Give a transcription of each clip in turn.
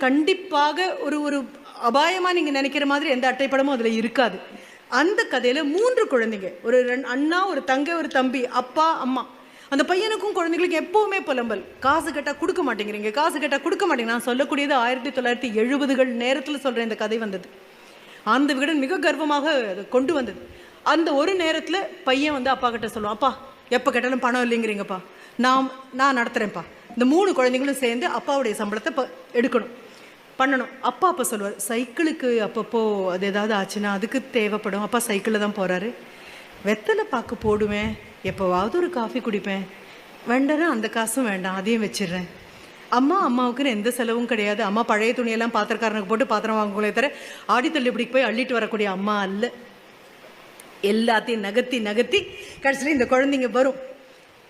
கண்டிப்பாக ஒரு ஒரு அபாயமாக நீங்கள் நினைக்கிற மாதிரி எந்த அட்டைப்படமும் அதில் இருக்காது. அந்த கதையில் 3 குழந்தைங்க, ஒரு அண்ணா, ஒரு தங்கை, ஒரு தம்பி, அப்பா, அம்மா. அந்த பையனுக்கும் குழந்தைங்களுக்கும் எப்போவுமே புலம்பல், காசு கேட்டால் கொடுக்க மாட்டேங்கிறீங்க, காசு கேட்டால் கொடுக்க மாட்டேங்க. நான் சொல்லக்கூடியது 1970கள் நேரத்தில் சொல்கிறேன். இந்த கதை வந்தது, அந்த விகடன் மிக கர்வமாக அதை கொண்டு வந்தது. அந்த ஒரு நேரத்தில் பையன் வந்து அப்பா கிட்ட சொல்லுவான், அப்பா எப்போ கேட்டாலும் பணம் இல்லைங்கிறீங்கப்பா, நான் நடத்துகிறேன்ப்பா. இந்த 3 குழந்தைங்களும் சேர்ந்து அப்பாவுடைய சம்பளத்தை எடுக்கணும், பண்ணணும். அப்பா அப்போ சொல்லுவார், சைக்கிளுக்கு அப்பப்போ அது ஏதாவது ஆச்சுன்னா அதுக்கு தேவைப்படும், அப்பா சைக்கிளில் தான் போகிறாரு, வெத்தலை பாக்கு போடுவேன், எப்போவாவது ஒரு காஃபி குடிப்பேன், வேண்டாம் அந்த காசும் வேண்டாம், அதையும் வச்சிடுறேன். அம்மாவுக்குன்னு எந்த செலவும் கிடையாது. அம்மா பழைய துணியெல்லாம் பாத்திரக்காரனுக்கு போட்டு பாத்திரம் வாங்குங்களே தவிர ஆடித்தள்ளி இப்படிக்கு போய் அள்ளிட்டு வரக்கூடிய அம்மா அல்ல. எல்லாத்தையும் நகர்த்தி நகர்த்தி கடைசியில் இந்த குழந்தைங்க வரும்.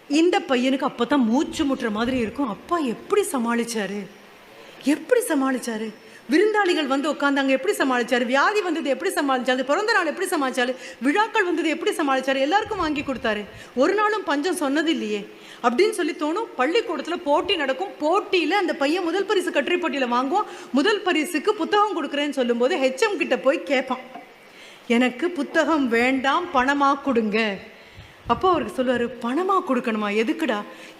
இந்த பையனுக்கு அப்போ தான் மூச்சு முட்டுற மாதிரி இருக்கும். அப்பா எப்படி சமாளிச்சாரு, விருந்தாளிகள் வந்து உட்காந்தாங்க எப்படி சமாளிச்சாரு, வியாதி வந்தது எப்படி சமாளிச்சாரு, பிறந்த நாள் எப்படி சமாளிச்சாரு, விழாக்கள் வந்தது எப்படி சமாளிச்சாரு, எல்லாருக்கும் வாங்கி கொடுத்தாரு, ஒரு நாளும் பஞ்சம் சொன்னது இல்லையே அப்படின்னு சொல்லி தோணும். பள்ளிக்கூடத்தில் போட்டி நடக்கும். போட்டியில் அந்த பையன் முதல் பரிசு கட்டுரை போட்டியில் வாங்குவான். முதல் பரிசுக்கு புத்தகம் கொடுக்குறேன்னு சொல்லும்போது ஹெச்எம் கிட்ட போய் கேட்பான், எனக்கு புத்தகம் வேண்டாம், பணமாக கொடுங்க. அப்போ அவருக்கு சொல்லுவார், பணமாக கொடுக்கணுமா, எதுக்குடா?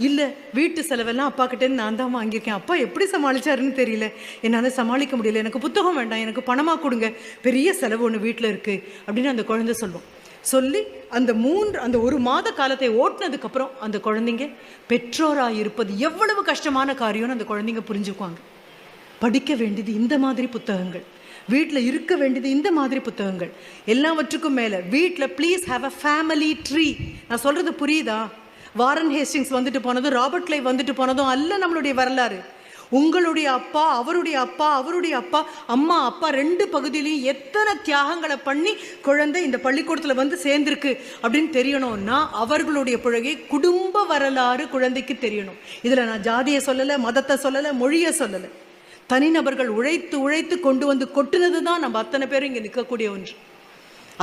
இல்லை, வீட்டு செலவெல்லாம் அப்பா கிட்டேருந்து நான் தான் வாங்கியிருக்கேன், அப்பா எப்படி சமாளிச்சாருன்னு தெரியல, என்னால் சமாளிக்க முடியல, எனக்கு புத்தகம் வேண்டாம், எனக்கு பணமாக கொடுங்க, பெரிய செலவு ஒன்று வீட்டில் இருக்குது அப்படின்னு அந்த குழந்தை சொல்லுவோம். சொல்லி அந்த 1 மாத காலத்தை ஓட்டினதுக்கப்புறம் அந்த குழந்தைங்க பெற்றோராக இருப்பது எவ்வளவு கஷ்டமான காரியம்னு அந்த குழந்தைங்க புரிஞ்சுக்குவாங்க. படிக்க வேண்டியது இந்த மாதிரி புத்தகங்கள், வீட்டில் இருக்க வேண்டியது இந்த மாதிரி புத்தகங்கள், எல்லாவற்றுக்கும் மேலே வீட்டில் please have a family tree. நான் சொல்கிறது புரியுதா? வாரன் ஹேஸ்டிங்ஸ் வந்துட்டு போனதும், ராபர்ட் கிளைவ் வந்துட்டு போனதும் அல்ல நம்மளுடைய வரலாறு. உங்களுடைய அப்பா, அவருடைய அப்பா, அவருடைய அப்பா, அம்மா அப்பா 2 பகுதியிலையும் எத்தனை தியாகங்களை பண்ணி குழந்தை இந்த பள்ளிக்கூடத்தில் வந்து சேர்ந்துருக்கு அப்படின்னு தெரியணும்னா அவர்களுடைய பிழகை குடும்ப வரலாறு குழந்தைக்கு தெரியணும். இதில் நான் ஜாதியை சொல்லலை, மதத்தை சொல்லலை, மொழியை சொல்லலை. தனிநபர்கள் உழைத்து உழைத்து கொண்டு வந்து கொட்டுனது தான் நம்ம அத்தனை பேரும் இங்கே நிற்கக்கூடிய ஒன்று.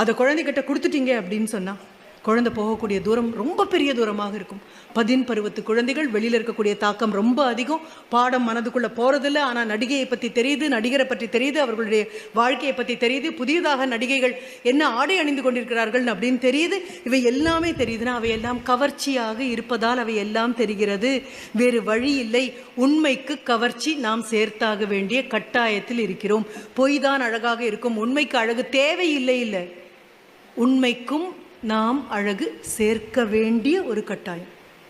அதை குழந்தைகிட்ட கொடுத்துட்டீங்க அப்படின்னு சொன்னால் குழந்தை போகக்கூடிய தூரம் ரொம்ப பெரிய தூரமாக இருக்கும். 10 பருவத்து குழந்தைகள் வெளியில் இருக்கக்கூடிய தாக்கம் ரொம்ப அதிகம். பாடம் மனதுக்குள்ளே போகிறதில்ல, ஆனால் நடிகையை பற்றி தெரியுது, நடிகரை பற்றி தெரியுது, அவர்களுடைய வாழ்க்கையை பற்றி தெரியுது, புதியதாக நடிகைகள் என்ன ஆடை அணிந்து கொண்டிருக்கிறார்கள் அப்படின்னு தெரியுது. இவை எல்லாமே தெரியுதுன்னா அவை எல்லாம் கவர்ச்சியாக இருப்பதால் அவை எல்லாம் தெரிகிறது. வேறு வழி இல்லை. உண்மைக்கு கவர்ச்சி நாம் சேர்த்தாக வேண்டிய கட்டாயத்தில் இருக்கிறோம். பொய் தான் அழகாக இருக்கும், உண்மைக்கு அழகு தேவையில்லை. இல்லை, உண்மைக்கும் நாம் அழகு சேர்க்க வேண்டிய ஒரு கட்டாயம்.